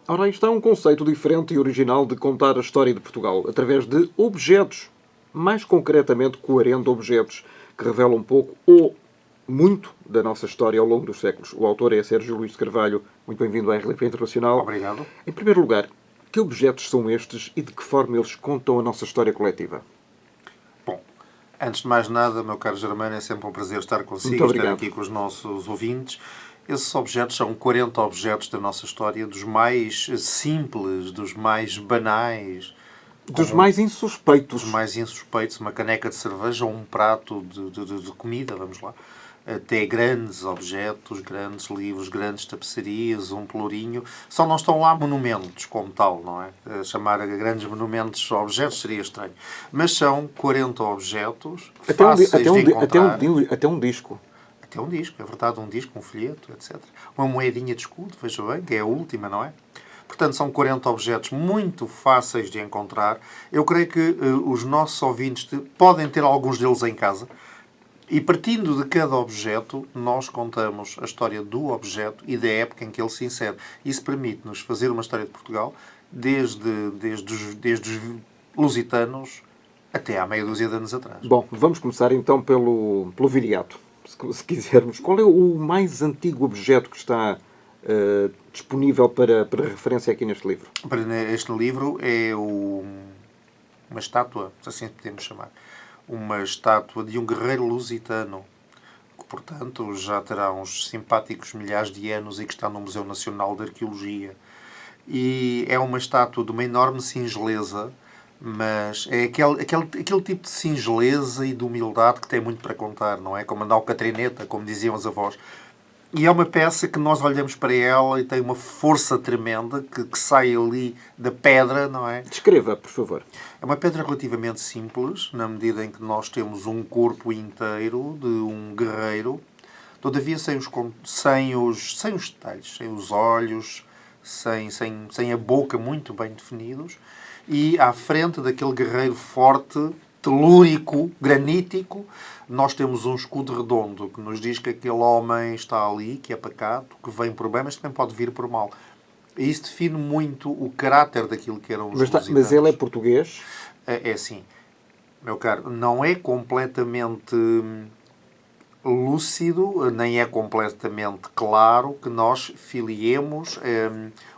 Ora, aí está um conceito diferente e original de contar a história de Portugal, através de objetos, mais concretamente 40 objetos, que revelam um pouco ou muito da nossa história ao longo dos séculos. O autor é Sérgio Luís de Carvalho. Muito bem-vindo à RDP Internacional. Obrigado. Em primeiro lugar, que objetos são estes e de que forma eles contam a nossa história coletiva? Bom, antes de mais nada, meu caro Germano, é sempre um prazer estar Muito consigo, estar obrigado. aqui com os nossos ouvintes. Esses objetos são 40 objetos da nossa história, dos mais simples, dos mais banais, Dos como mais os insuspeitos. mais insuspeitos, uma caneca de cerveja ou um prato de comida, vamos lá, até grandes objetos, grandes livros, grandes tapeçarias, um pelourinho. Só não estão lá monumentos como tal, não é? Chamar a grandes monumentos objetos seria estranho. Mas são 40 objetos fáceis de encontrar. Até um disco. Até um disco, é verdade, um disco, um folheto, etc. Uma moedinha de escudo, veja bem, que é a última, não é? Portanto, são 40 objetos muito fáceis de encontrar. Eu creio que os nossos ouvintes podem ter alguns deles em casa. E partindo de cada objeto, nós contamos a história do objeto e da época em que ele se insere. Isso permite-nos fazer uma história de Portugal desde os lusitanos até há meia dúzia de anos atrás. Bom, vamos começar então pelo viriato, se quisermos. Qual é o mais antigo objeto que está disponível para referência aqui neste livro? Este livro é uma estátua, se assim podemos chamar, uma estátua de um guerreiro lusitano, que, portanto, já terá uns simpáticos milhares de anos e que está no Museu Nacional de Arqueologia. E é uma estátua de uma enorme singeleza, mas é aquele tipo de singeleza e de humildade que tem muito para contar, não é? Como a Catrineta, como diziam os avós. E é uma peça que nós olhamos para ela e tem uma força tremenda que sai ali da pedra, não é? Descreva, por favor. É uma pedra relativamente simples, na medida em que nós temos um corpo inteiro de um guerreiro, todavia sem os detalhes, sem os olhos, sem a boca muito bem definidos, e à frente daquele guerreiro forte, telúrico, granítico, nós temos um escudo redondo que nos diz que aquele homem está ali, que é pacato, que vem por bem, mas também pode vir por mal. E isso define muito o caráter daquilo que eram os lusitanos. Mas ele é português? É assim, meu caro, não é completamente lúcido, nem é completamente claro que nós filiemos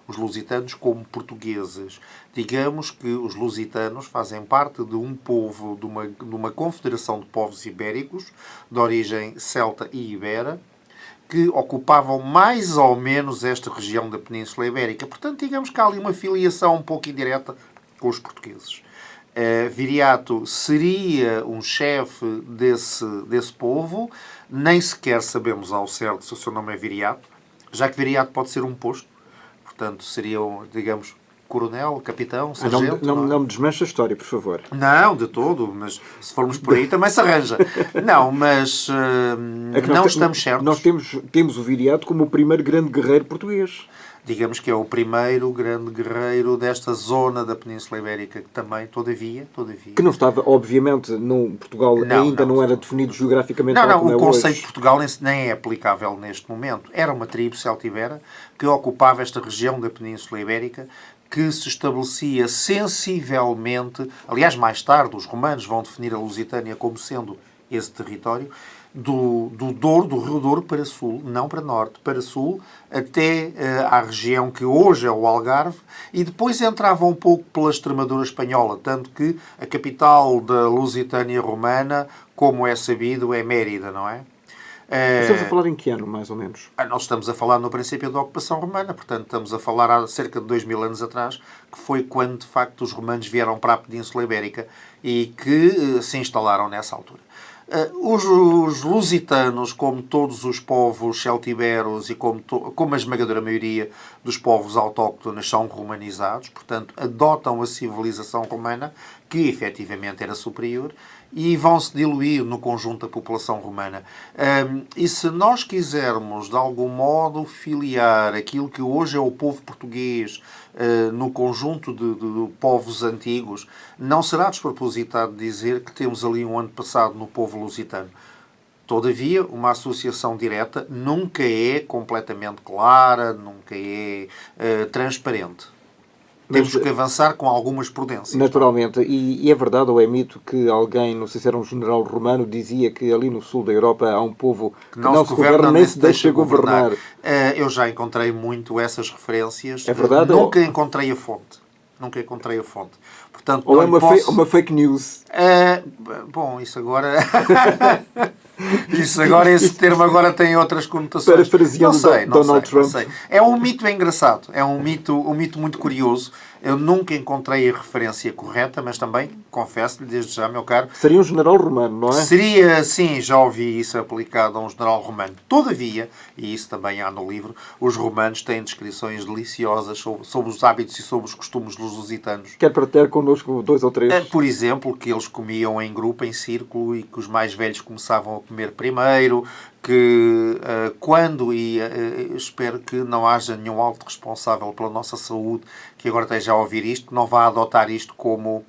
os lusitanos como portugueses. Digamos que os lusitanos fazem parte de um povo, de uma confederação de povos ibéricos, de origem celta e ibera, que ocupavam mais ou menos esta região da Península Ibérica. Portanto, digamos que há ali uma filiação um pouco indireta com os portugueses. Viriato seria um chefe desse povo, nem sequer sabemos ao certo se o seu nome é Viriato, já que Viriato pode ser um posto, portanto seria, digamos, coronel, capitão, sargento. Não me desmanche a história, por favor. Não, de todo, mas se formos por aí também se arranja. Não, mas não estamos certos. Nós temos o viriato como o primeiro grande guerreiro português. Digamos que é o primeiro grande guerreiro desta zona da Península Ibérica, que também, todavia... Que não estava, obviamente, no Portugal ainda não era definido geograficamente tal como é hoje. O conceito de Portugal nem é aplicável neste momento. Era uma tribo celtibera que ocupava esta região da Península Ibérica, que se estabelecia sensivelmente... Aliás, mais tarde, os romanos vão definir a Lusitânia como sendo esse território, do Douro, do Rio Douro para sul, não para norte, para sul, até à região que hoje é o Algarve, e depois entrava um pouco pela Extremadura espanhola, tanto que a capital da Lusitânia romana, como é sabido, é Mérida, não é? Estamos a falar em que ano, mais ou menos? Nós estamos a falar no princípio da ocupação romana, portanto estamos a falar há cerca de 2000 anos atrás, que foi quando de facto os romanos vieram para a Península Ibérica e que se instalaram nessa altura. Os lusitanos, como todos os povos celtiberos e como a esmagadora maioria dos povos autóctones, são romanizados, portanto adotam a civilização romana, que efetivamente era superior, e vão se diluir no conjunto da população romana. E se nós quisermos, de algum modo, filiar aquilo que hoje é o povo português no conjunto de povos antigos, não será despropositado dizer que temos ali um antepassado no povo lusitano. Todavia, uma associação direta nunca é completamente clara, nunca é transparente. Temos que avançar com algumas prudências. Naturalmente. E é verdade ou é mito que alguém, não sei se era um general romano, dizia que ali no sul da Europa há um povo que não se governa nem se deixa governar. Eu já encontrei muito essas referências. É verdade? Nunca encontrei a fonte. Nunca encontrei a fonte. Portanto, Ou é posso... uma fake news? Bom, isso agora... esse termo agora tem outras conotações. Parafraseando Donald Trump. Não sei. É um mito engraçado. É um mito muito curioso. Eu nunca encontrei a referência correta, mas também, confesso-lhe desde já, meu caro... Seria um general romano, não é? Seria, sim, já ouvi isso aplicado a um general romano. Todavia, e isso também há no livro, os romanos têm descrições deliciosas sobre os hábitos e sobre os costumes dos lusitanos. Quer partilhar connosco 2 ou 3? Por exemplo, que eles comiam em grupo, em círculo, e que os mais velhos começavam a comer primeiro, que quando, e espero que não haja nenhum alto responsável pela nossa saúde que agora esteja a ouvir isto, que não vá adotar isto como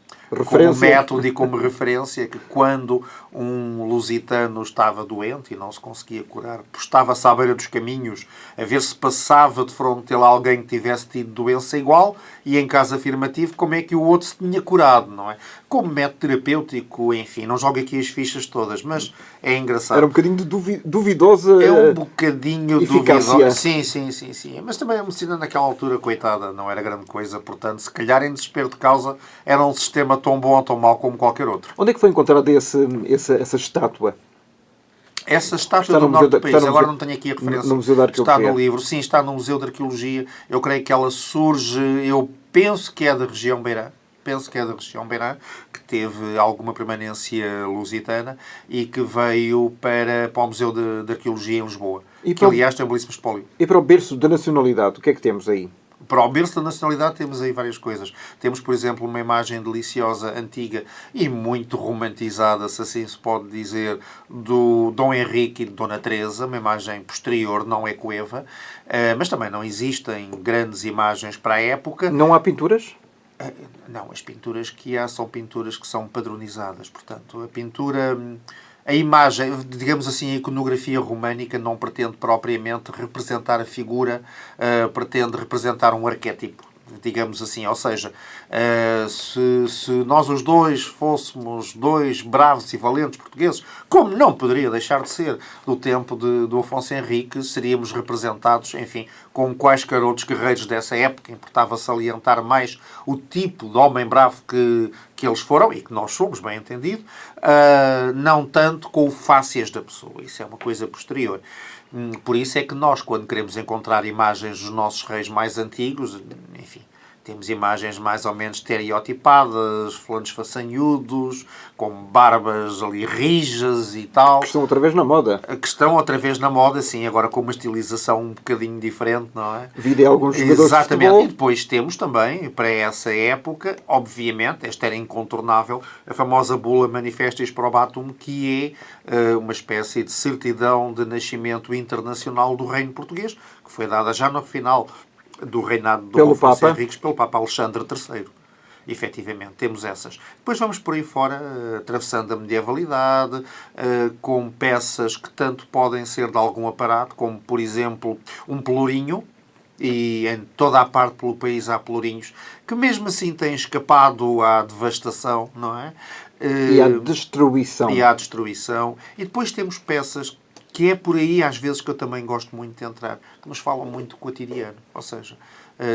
método e como referência, que quando um lusitano estava doente e não se conseguia curar, postava-se à beira dos caminhos a ver se passava de fronte a alguém que tivesse tido doença igual, e em caso afirmativo, como é que o outro se tinha curado, não é? Como método terapêutico, enfim, não jogo aqui as fichas todas, mas é engraçado. Era um bocadinho de duvidosa É um bocadinho eficácia. duvidoso. Sim. Mas também a medicina naquela altura, coitada, não era grande coisa, portanto, se calhar em desespero de causa, era um sistema tão bom ou tão mau como qualquer outro. Onde é que foi encontrada essa estátua? Essa estátua do norte do país, agora não tenho aqui a referência. No Museu da Arqueologia. Está no livro, sim, está no Museu da Arqueologia. Eu creio que ela surge, eu penso que é da região Beirã. Que teve alguma permanência lusitana e que veio para o Museu de Arqueologia em Lisboa. Que, aliás, tem um belíssimo espólio. E para o berço da nacionalidade, o que é que temos aí? Para o berço da nacionalidade temos aí várias coisas. Temos, por exemplo, uma imagem deliciosa, antiga e muito romantizada, se assim se pode dizer, do Dom Henrique e de Dona Teresa, uma imagem posterior, não é coeva, mas também não existem grandes imagens para a época. Não há pinturas? Não, as pinturas que há são pinturas que são padronizadas. Portanto, a pintura... A imagem, digamos assim, a iconografia românica não pretende propriamente representar a figura, pretende representar um arquétipo, digamos assim. Ou seja, se nós os dois fôssemos dois bravos e valentes portugueses, como não poderia deixar de ser do tempo do Afonso Henrique, seríamos representados, enfim, como quaisquer outros guerreiros dessa época. Importava salientar mais o tipo de homem bravo que eles foram, e que nós somos, bem entendido, não tanto com o fácias da pessoa. Isso é uma coisa posterior. Por isso é que nós, quando queremos encontrar imagens dos nossos reis mais antigos, enfim, temos imagens mais ou menos estereotipadas, flancos façanhudos, com barbas ali rijas e tal. Que estão outra vez na moda. Que estão outra vez na moda, sim, agora com uma estilização um bocadinho diferente, não é? Vi de alguns jogadores de futebol. E depois temos também, para essa época, obviamente, esta era incontornável, a famosa bula Manifestis Probatum, que é uma espécie de certidão de nascimento internacional do reino português, que foi dada já no final do reinado do Afonso Henriques pelo Papa Alexandre III. Efetivamente, temos essas. Depois vamos por aí fora, atravessando a medievalidade, com peças que tanto podem ser de algum aparato, como, por exemplo, um pelourinho, e em toda a parte pelo país há pelourinhos, que mesmo assim têm escapado à devastação, não é? E à destruição. E depois temos peças que é por aí, às vezes, que eu também gosto muito de entrar, que nos falam muito do cotidiano. Ou seja,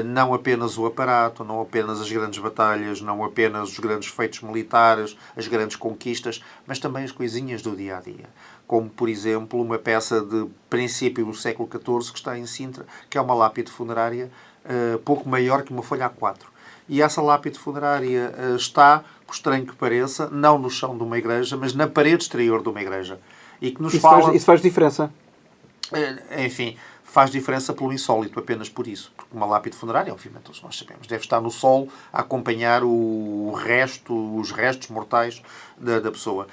não apenas o aparato, não apenas as grandes batalhas, não apenas os grandes feitos militares, as grandes conquistas, mas também as coisinhas do dia-a-dia. Como, por exemplo, uma peça de princípio do século XIV que está em Sintra, que é uma lápide funerária pouco maior que uma folha A4. E essa lápide funerária está, por estranho que pareça, não no chão de uma igreja, mas na parede exterior de uma igreja. E que nos isso faz diferença? Enfim, faz diferença pelo insólito, apenas por isso. Porque uma lápide funerária, obviamente, todos nós sabemos, deve estar no solo a acompanhar os restos mortais da pessoa.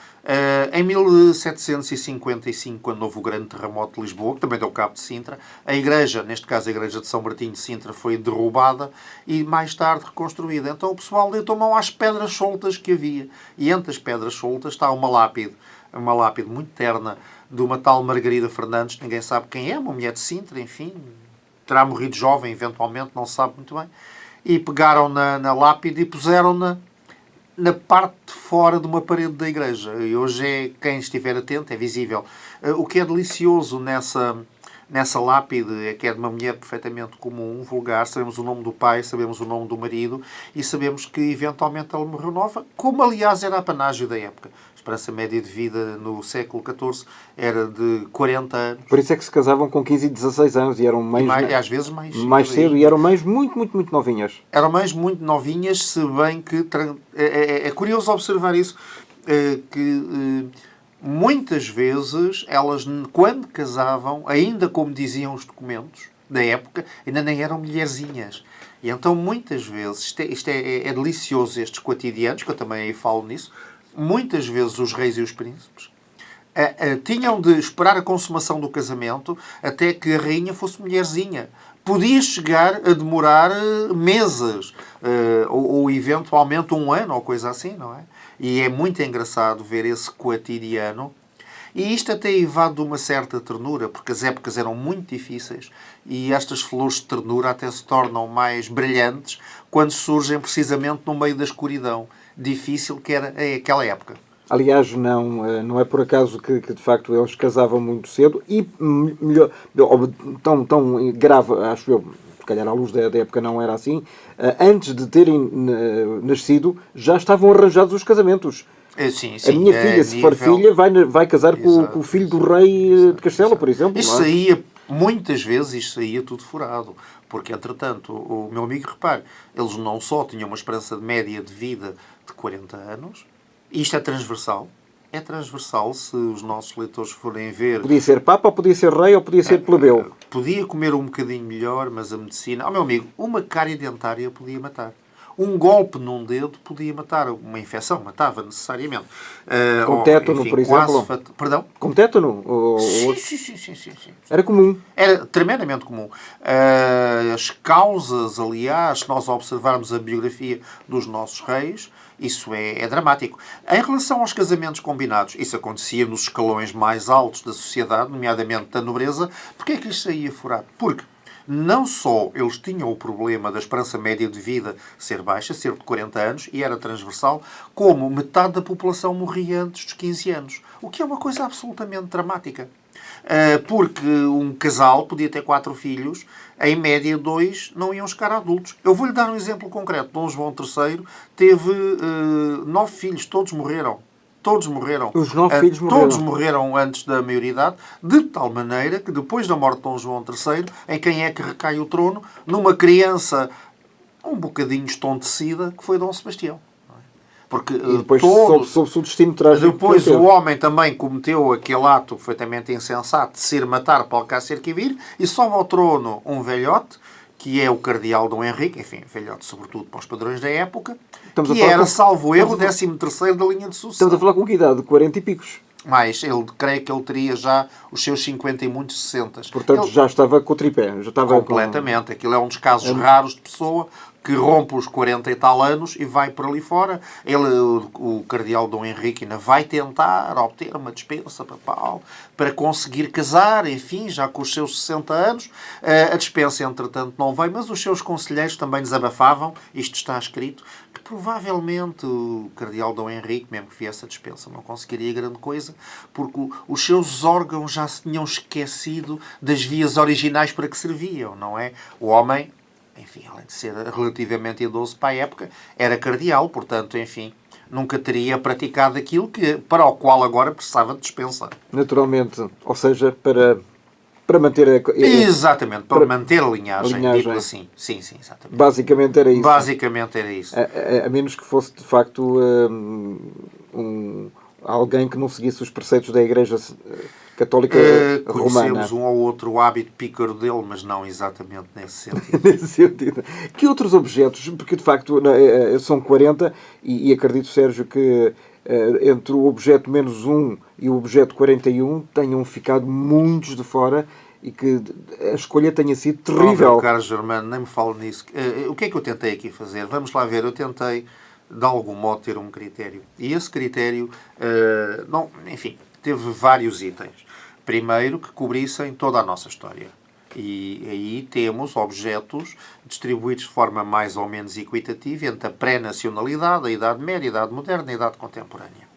Em 1755, quando houve o grande terremoto de Lisboa, que também deu cabo de Sintra, a igreja, neste caso a igreja de São Martinho de Sintra, foi derrubada e mais tarde reconstruída. Então o pessoal deitou mão às pedras soltas que havia. E entre as pedras soltas está uma lápide uma lápide muito terna de uma tal Margarida Fernandes, ninguém sabe quem é, uma mulher de Sintra, enfim, terá morrido jovem, eventualmente, não se sabe muito bem, e pegaram na lápide e puseram-na na parte de fora de uma parede da igreja. E hoje, quem estiver atento, é visível. O que é delicioso nessa lápide é que é de uma mulher perfeitamente comum, vulgar. Sabemos o nome do pai, sabemos o nome do marido e sabemos que, eventualmente, ela morreu nova, como, aliás, era a panágio da época. A esperança média de vida no século XIV era de 40 anos. Por isso é que se casavam com 15 e 16 anos e eram mães... E às vezes mais cedo e eram mães muito, muito, muito novinhas. Eram mães muito novinhas, se bem que... É curioso observar isso, que muitas vezes elas, quando casavam, ainda como diziam os documentos da época, ainda nem eram mulherzinhas. E então, muitas vezes, isto é delicioso, estes quotidianos, que eu também aí falo nisso, muitas vezes os reis e os príncipes tinham de esperar a consumação do casamento até que a rainha fosse mulherzinha. Podia chegar a demorar meses, ou eventualmente um ano, ou coisa assim, não é? E é muito engraçado ver esse quotidiano. E isto até evade de uma certa ternura, porque as épocas eram muito difíceis e estas flores de ternura até se tornam mais brilhantes quando surgem precisamente no meio da escuridão difícil que era aquela época. Aliás, não é por acaso que de facto eles casavam muito cedo e melhor, tão grave, acho eu, se calhar à luz da época não era assim, antes de terem nascido já estavam arranjados os casamentos. Sim, a minha filha, se for filha, vai casar com o filho do rei de Castela, por exemplo. Isto saía, muitas vezes, isto saía tudo furado. Porque, entretanto, o meu amigo, repare, eles não só tinham uma esperança de média de vida de 40 anos, isto é transversal. É transversal, se os nossos leitores forem ver... Podia ser papa, ou podia ser rei, ou podia ser plebeu. Podia comer um bocadinho melhor, mas a medicina... meu amigo, uma cárie dentária podia matar. Um golpe num dedo podia matar. Uma infecção matava necessariamente. Com tétano, por exemplo? Perdão? Com tétano? Sim. Era comum. Era tremendamente comum. As causas, aliás, se nós observarmos a biografia dos nossos reis, isso é dramático. Em relação aos casamentos combinados, isso acontecia nos escalões mais altos da sociedade, nomeadamente da nobreza. Porquê é que isto saía furado? Porque não só eles tinham o problema da esperança média de vida ser baixa, ser de 40 anos, e era transversal, como metade da população morria antes dos 15 anos. O que é uma coisa absolutamente dramática. Porque um casal podia ter 4 filhos, em média 2 não iam chegar a adultos. Eu vou-lhe dar um exemplo concreto. Dom João III teve 9 filhos, todos morreram. Todos morreram. Os 9 filhos morreram. Todos morreram antes da maioridade, de tal maneira que depois da morte de Dom João III, em quem é que recai o trono? Numa criança um bocadinho estontecida, que foi Dom Sebastião. Porque e depois soube-se o destino trágico. Depois o homem também cometeu aquele ato perfeitamente insensato de ser matar para Alcácer Quibir e sobe ao trono um velhote, que é o cardeal Dom Henrique, enfim, velhote sobretudo para os padrões da época, que era, salvo erro, o 13º da linha de sucessão. Estamos a falar com que idade? 40 e picos. Mas creio que ele teria já os seus 50 e muitos 60. Portanto, já estava com o tripé. Já estava completamente. Aquilo é um dos casos raros de pessoa que rompe os 40 e tal anos e vai por ali fora. O cardeal Dom Henrique ainda vai tentar obter uma dispensa papal para conseguir casar, enfim, já com os seus 60 anos. A dispensa, entretanto, não veio, mas os seus conselheiros também desabafavam, isto está escrito, que provavelmente o cardeal Dom Henrique, mesmo que viesse a dispensa, não conseguiria grande coisa, porque os seus órgãos já se tinham esquecido das vias originais para que serviam, não é? O homem, enfim, além de ser relativamente idoso para a época, era cardeal, portanto, enfim, nunca teria praticado aquilo para o qual agora precisava de dispensa. Naturalmente, ou seja, para manter a... Exatamente, para manter a linhagem, tipo assim. Sim, exatamente. Basicamente era isso. Basicamente era isso. A menos que fosse, de facto, alguém que não seguisse os preceitos da Igreja Católica Romana. Conhecemos um ou outro hábito pícaro dele, mas não exatamente nesse sentido. Nesse sentido. Que outros objetos, porque de facto são 40, e acredito, Sérgio, que entre o objeto menos 1 e o objeto 41 tenham ficado muitos de fora e que a escolha tenha sido terrível. Meu caro Germano, nem me falo nisso. O que é que eu tentei aqui fazer? Vamos lá ver. Eu tentei, de algum modo, ter um critério. E esse critério, enfim, teve vários itens. Primeiro, que cobrissem toda a nossa história. E aí temos objetos distribuídos de forma mais ou menos equitativa entre a pré-nacionalidade, a Idade Média, a Idade Moderna e a Idade Contemporânea.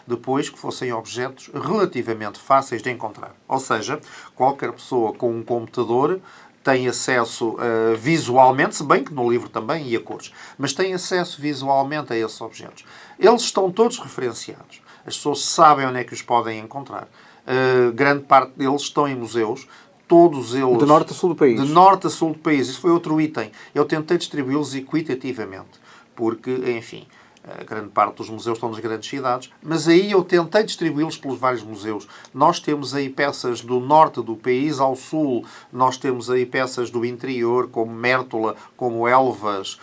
Depois, que fossem objetos relativamente fáceis de encontrar. Ou seja, qualquer pessoa com um computador tem acesso visualmente, se bem que no livro também e a cores, mas tem acesso visualmente a esses objetos. Eles estão todos referenciados. As pessoas sabem onde é que os podem encontrar. Grande parte deles estão em museus. Todos eles... De norte a sul do país. De norte a sul do país. Isso foi outro item. Eu tentei distribuí-los equitativamente. Porque, enfim, a grande parte dos museus estão nas grandes cidades. Mas aí eu tentei distribuí-los pelos vários museus. Nós temos aí peças do norte do país ao sul. Nós temos aí peças do interior, como Mértola, como Elvas.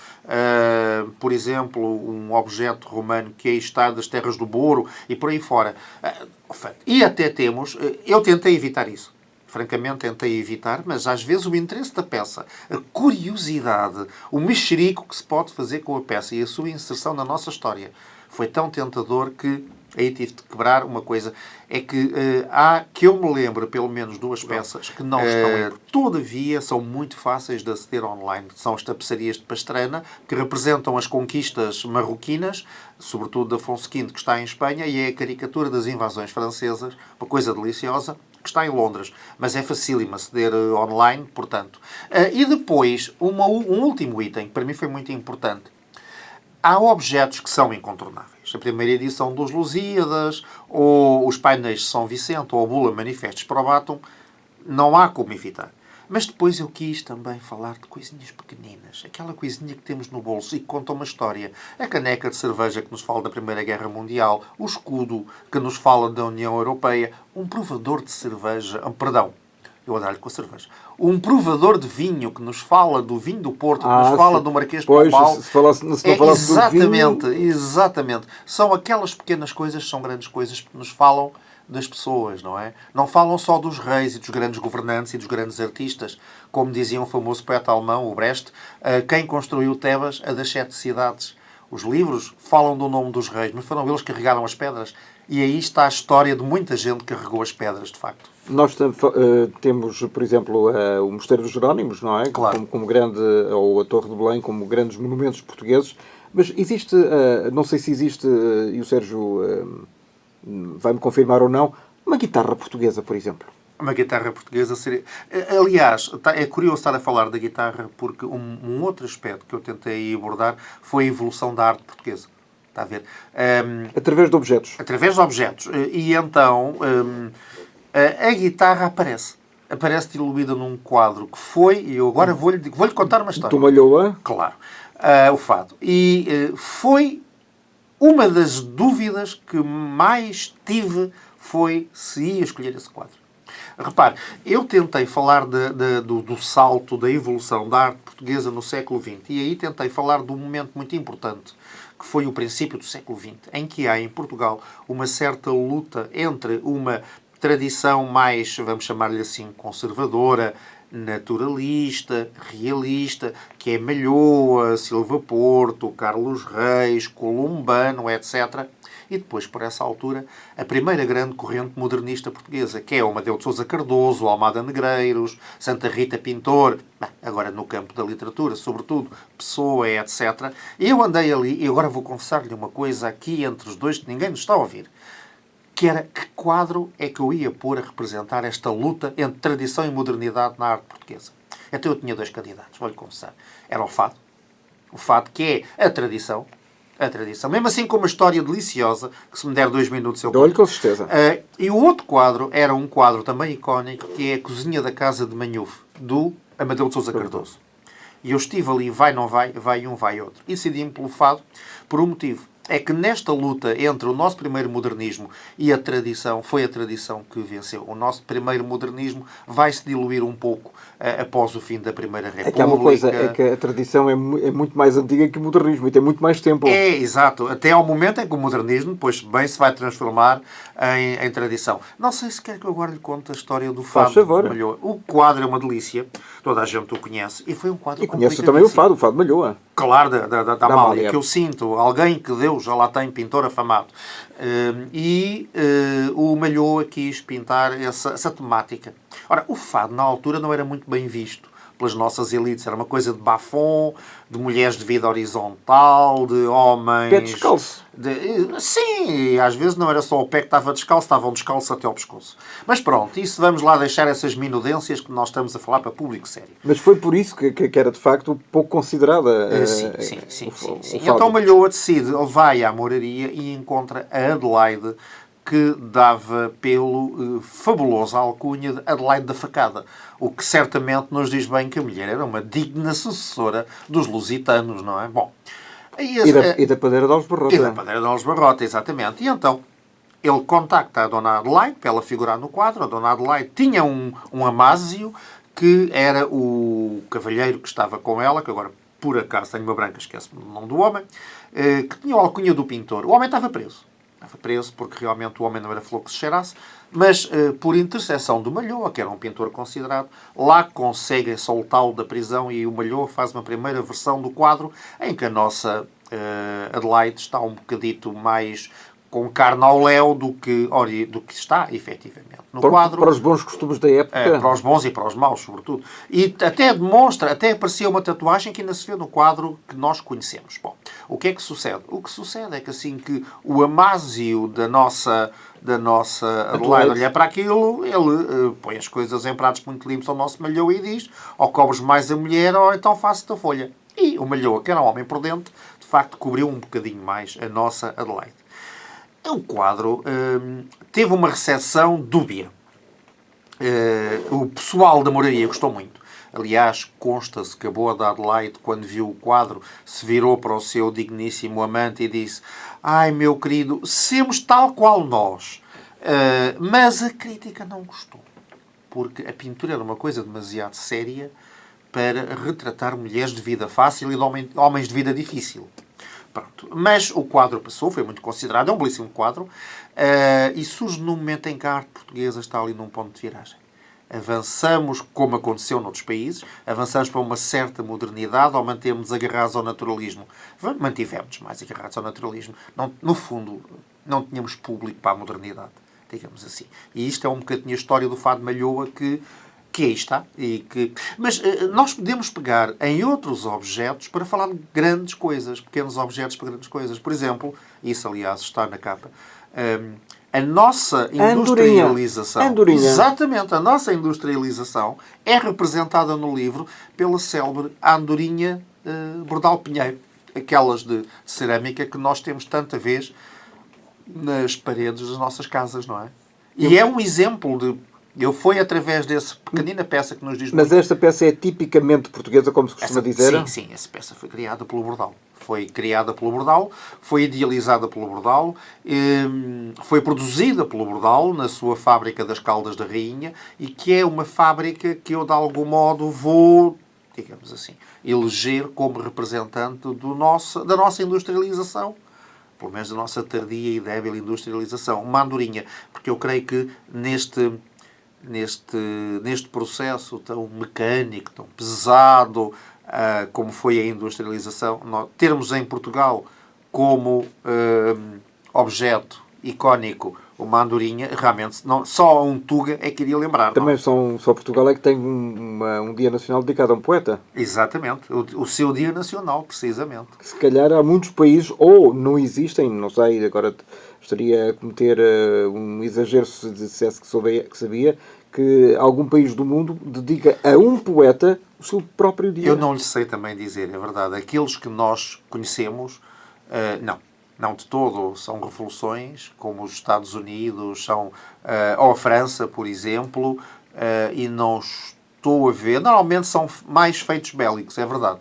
Por exemplo, um objeto romano que aí está das terras do Boro e por aí fora. E até temos... Eu tentei evitar isso. Francamente, tentei evitar, mas às vezes o interesse da peça, a curiosidade, o mexerico que se pode fazer com a peça e a sua inserção na nossa história foi tão tentador que aí tive de quebrar uma coisa. É que há, que eu me lembro, pelo menos duas peças que não estão, todavia, são muito fáceis de aceder online. São as tapeçarias de Pastrana, que representam as conquistas marroquinas, sobretudo de Afonso V, que está em Espanha, e é a caricatura das invasões francesas, uma coisa deliciosa, que está em Londres, mas é facílimo aceder online, portanto. E depois, um último item, que para mim foi muito importante. Há objetos que são incontornáveis. A primeira edição dos Lusíadas, ou os painéis de São Vicente, ou a Bula Manifestos para o Bátum, não há como evitar. Mas depois eu quis também falar de coisinhas pequeninas. Aquela coisinha que temos no bolso e que conta uma história. A caneca de cerveja que nos fala da Primeira Guerra Mundial. O escudo que nos fala da União Europeia. Um provador de cerveja... Perdão, eu a dar-lhe com a cerveja. Um provador de vinho que nos fala do vinho do Porto, que nos fala do Marquês de Pombal. Se não falasse exatamente, do vinho... exatamente. São aquelas pequenas coisas, são grandes coisas que nos falam das pessoas, não é? Não falam só dos reis e dos grandes governantes e dos grandes artistas. Como dizia um famoso poeta alemão, o Brecht, quem construiu Tebas, a das 7 cidades. Os livros falam do nome dos reis, mas foram eles que carregaram as pedras. E aí está a história de muita gente que carregou as pedras, de facto. Nós temos, por exemplo, o Mosteiro dos Jerónimos, não é? Claro. Como grande, ou a Torre de Belém, como grandes monumentos portugueses. Mas existe, não sei se existe, e o Sérgio vai-me confirmar ou não, uma guitarra portuguesa, por exemplo. Uma guitarra portuguesa seria... Aliás, é curioso estar a falar da guitarra porque um outro aspecto que eu tentei abordar foi a evolução da arte portuguesa. Está a ver? Através de objetos. Através de objetos. E então, a guitarra aparece. Aparece diluída num quadro que foi... E eu agora vou-lhe contar uma história. Tu malhou-a? Claro. O fado. E foi... Uma das dúvidas que mais tive foi se ia escolher esse quadro. Repare, eu tentei falar do salto, da evolução da arte portuguesa no século XX e aí tentei falar de um momento muito importante, que foi o princípio do século XX, em que há em Portugal uma certa luta entre uma tradição mais, vamos chamar-lhe assim, conservadora, naturalista, realista, que é Malhoa, Silva Porto, Carlos Reis, Columbano, etc. E depois, por essa altura, a primeira grande corrente modernista portuguesa, que é o Amadeu de Sousa Cardoso, Almada Negreiros, Santa Rita Pintor, agora no campo da literatura, sobretudo, Pessoa, etc. Eu andei ali, e agora vou confessar-lhe uma coisa aqui entre os dois, que ninguém nos está a ouvir, que era que quadro é que eu ia pôr a representar esta luta entre tradição e modernidade na arte portuguesa. Então eu tinha 2 candidatos, vou-lhe confessar. Era o fado que é a tradição, mesmo assim com uma história deliciosa, que se me der 2 minutos eu dou-lhe com certeza. E o outro quadro era um quadro também icónico, que é a Cozinha da Casa de Manhuf, do Amadeu de Sousa Cardoso. E eu estive ali, vai, não vai, vai um, vai outro. E decidi-me pelo fado por um motivo. É que nesta luta entre o nosso primeiro modernismo e a tradição, foi a tradição que venceu. O nosso primeiro modernismo vai se diluir um pouco após o fim da Primeira República. É que há uma coisa, é que a tradição é muito mais antiga que o modernismo e tem muito mais tempo. É, exato. Até ao momento em que o modernismo, depois bem, se vai transformar em tradição. Não sei se quer que eu agora lhe conte a história do fado. Faz favor. Malhoa. O quadro é uma delícia. Toda a gente o conhece. E foi um quadro e conheço também o fado Malhoa. Claro, da Amália, que eu sinto. Alguém que deu já lá tem pintor afamado. O Malhoa quis pintar essa temática. Ora, o fado na altura não era muito bem visto pelas nossas elites. Era uma coisa de bafon, de mulheres de vida horizontal, de homens... Pé descalço. Sim, e às vezes não era só o pé que estava descalço, estavam descalços até ao pescoço. Mas pronto, isso vamos lá deixar essas minudências que nós estamos a falar para público sério. Mas foi por isso que era de facto pouco considerada Sim. Então Malhoa decide, ele vai à moraria e encontra a Adelaide, que dava pelo fabuloso alcunha de Adelaide da Facada. O que certamente nos diz bem que a mulher era uma digna sucessora dos lusitanos, não é? Bom, e da Padeira de Alves Barrota. E da Padeira de Alves Barrota, exatamente. E então, ele contacta a Dona Adelaide para ela figurar no quadro. A Dona Adelaide tinha um Amásio, que era o cavalheiro que estava com ela, que agora, por acaso, tenho uma branca, esquece-me do nome do homem, que tinha a alcunha do pintor. O homem estava preso. Estava preso porque realmente o homem não era flor que se cheirasse, mas por intercessão do Malhoa, que era um pintor considerado, lá conseguem soltá-lo da prisão e o Malhoa faz uma primeira versão do quadro em que a nossa Adelaide está um bocadito mais com carne ao léu do que está, efetivamente. No quadro, para os bons costumes da época. Para os bons e para os maus, sobretudo. E até demonstra, até apareceu uma tatuagem que ainda se vê no quadro que nós conhecemos. Bom, o que é que sucede? O que sucede é que assim que o Amásio da nossa Adelaide olha para aquilo, ele põe as coisas em pratos muito limpos ao nosso Malhoa e diz: ou cobres mais a mulher ou então faço-te a folha. E o Malhoa, que era um homem prudente, de facto cobriu um bocadinho mais a nossa Adelaide. O quadro teve uma recepção dúbia. O pessoal da moraria gostou muito. Aliás, consta-se que a boa da Adelaide, quando viu o quadro, se virou para o seu digníssimo amante e disse: ai, meu querido, semos tal qual nós. Mas a crítica não gostou. Porque a pintura era uma coisa demasiado séria para retratar mulheres de vida fácil e de homens de vida difícil. Pronto. Mas o quadro passou, foi muito considerado, é um belíssimo quadro, e surge num momento em que a arte portuguesa está ali num ponto de viragem. Avançamos, como aconteceu noutros países, avançamos para uma certa modernidade ou mantemos agarrados ao naturalismo. Mantivemos mais agarrados ao naturalismo. Não, no fundo, não tínhamos público para a modernidade, digamos assim. E isto é um bocadinho a história do fado Malhoa que aí está. Mas nós podemos pegar em outros objetos para falar de grandes coisas, pequenos objetos para grandes coisas. Por exemplo, isso aliás está na capa, a nossa industrialização. Andorinha. Exatamente, a nossa industrialização é representada no livro pela célebre Andorinha Bordal Pinheiro. Aquelas de cerâmica que nós temos tanta vez nas paredes das nossas casas, não é? E é um exemplo de... Foi através dessa pequenina peça que nos diz... Mas esta peça é tipicamente portuguesa, como se costuma dizer? Sim, essa peça foi criada pelo Bordal. Foi criada pelo Bordal, foi idealizada pelo Bordal, foi produzida pelo Bordal na sua fábrica das Caldas da Rainha e que é uma fábrica que eu, de algum modo, vou, digamos assim, eleger como representante da nossa industrialização. Pelo menos da nossa tardia e débil industrialização. Uma andorinha, porque eu creio que neste processo tão mecânico, tão pesado, como foi a industrialização, termos em Portugal como objeto icónico uma andorinha, realmente só um Tuga é que iria lembrar. Também só Portugal é que tem um Dia Nacional dedicado a um poeta. Exatamente. O seu Dia Nacional, precisamente. Se calhar há muitos países, ou não existem, não sei, agora estaria a cometer um exagero se dissesse que sabia, que algum país do mundo dedica a um poeta o seu próprio dia. Eu não lhe sei também dizer, é verdade. Aqueles que nós conhecemos, não de todo. São revoluções, como os Estados Unidos, ou a França, por exemplo, e não estou a ver. Normalmente são mais feitos bélicos, é verdade.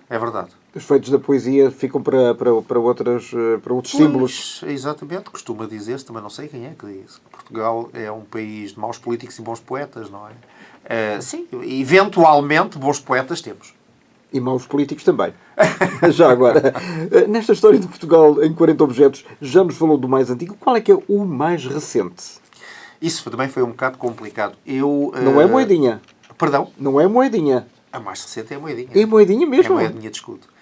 É verdade. Os feitos da poesia ficam para outros símbolos. Exatamente, costuma dizer-se, também não sei quem é que diz. Portugal é um país de maus políticos e bons poetas, não é? Sim, eventualmente bons poetas temos. E maus políticos também. Já agora, nesta história de Portugal em 40 objetos, já nos falou do mais antigo. Qual é que é o mais recente? Isso também foi um bocado complicado. Não é moedinha. Perdão? Não é moedinha. A mais recente é a moedinha. É moedinha mesmo? É moedinha de escudo.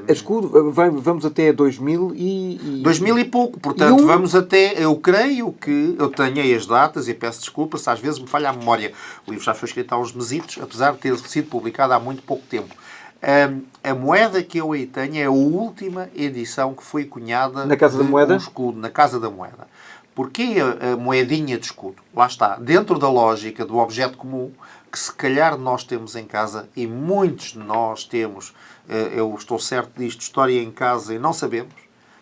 Escudo, vamos até 2000 e... 2000 e pouco, portanto, vamos até... Eu creio que... Eu tenho aí as datas e peço desculpa se às vezes me falha a memória. O livro já foi escrito há uns mesitos, apesar de ter sido publicado há muito pouco tempo. A moeda que eu aí tenho é a última edição que foi cunhada... Na Casa da Moeda? Um escudo, na Casa da Moeda. Porquê a moedinha de escudo? Lá está. Dentro da lógica do objeto comum, que se calhar nós temos em casa, e muitos de nós temos, eu estou certo disto, história em casa e não sabemos.